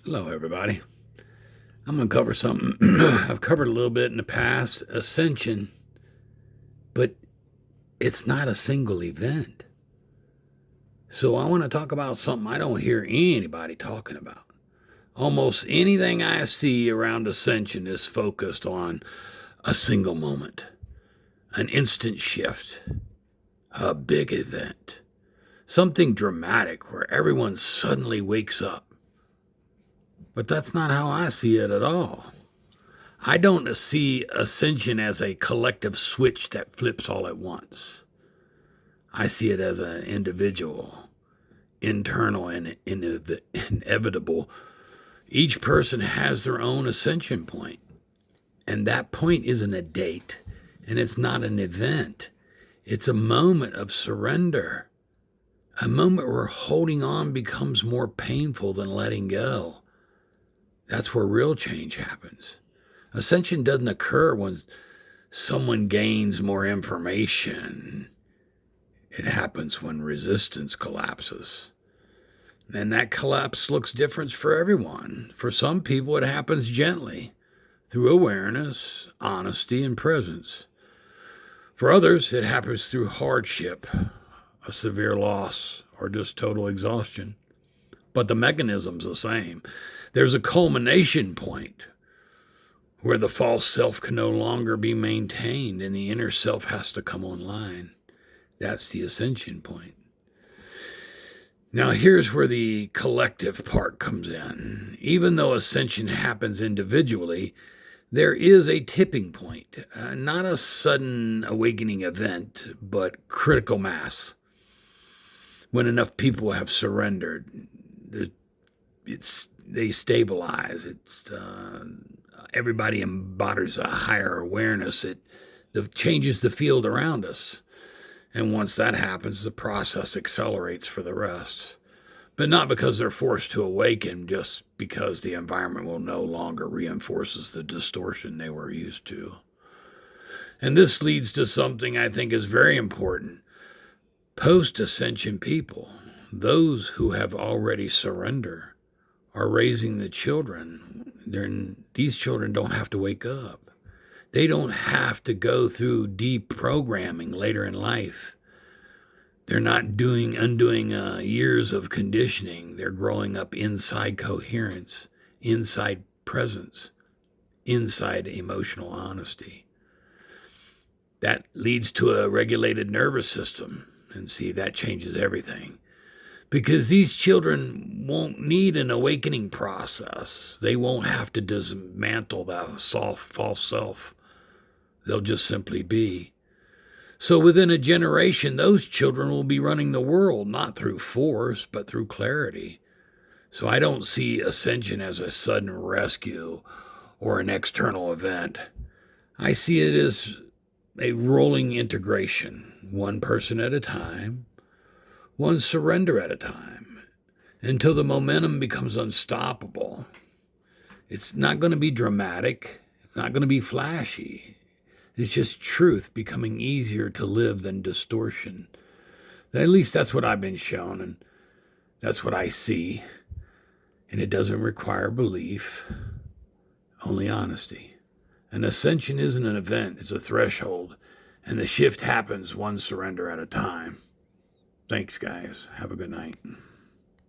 Hello, everybody. I'm going to cover something I've covered a little bit in the past, Ascension, but it's not a single event. So I want to talk about something I don't hear anybody talking about. Almost anything I see around Ascension is focused on a single moment, an instant shift, a big event, something dramatic where everyone suddenly wakes up. But that's not how I see it at all. I don't see Ascension as a collective switch that flips all at once. I see it as an individual, internal, and inevitable. Each person has their own ascension point, and that point isn't a date, and it's not an event. It's a moment of surrender, a moment where holding on becomes more painful than letting go. That's where real change happens. Ascension doesn't occur when someone gains more information. It happens when resistance collapses. And that collapse looks different for everyone. For some people, it happens gently, through awareness, honesty, and presence. For others, it happens through hardship, a severe loss, or just total exhaustion. But the mechanism's the same. There's a culmination point where the false self can no longer be maintained and the inner self has to come online. That's the ascension point. Now, here's where the collective part comes in. Even though ascension happens individually, there is a tipping point, not a sudden awakening event, but critical mass. When enough people have surrendered, they stabilize. Everybody embodies a higher awareness. It changes the field around us. And once that happens, the process accelerates for the rest. But not because they're forced to awaken, just because the environment will no longer reinforces the distortion they were used to. And this leads to something I think is very important. Post-ascension people, those who have already surrendered, are raising the children. These children don't have to wake up. They don't have to go through deep programming later in life. They're not undoing years of conditioning. They're growing up inside coherence, inside presence, inside emotional honesty. That leads to a regulated nervous system. And see, that changes everything. Because these children won't need an awakening process. They won't have to dismantle that false self. They'll just simply be. So within a generation, those children will be running the world, not through force, but through clarity. So I don't see ascension as a sudden rescue or an external event. I see it as a rolling integration, one person at a time, one surrender at a time, until the momentum becomes unstoppable. It's not going to be dramatic. It's not going to be flashy. It's just truth becoming easier to live than distortion. At least that's what I've been shown, and that's what I see. And it doesn't require belief, only honesty. An ascension isn't an event, it's a threshold. And the shift happens one surrender at a time. Thanks, guys. Have a good night.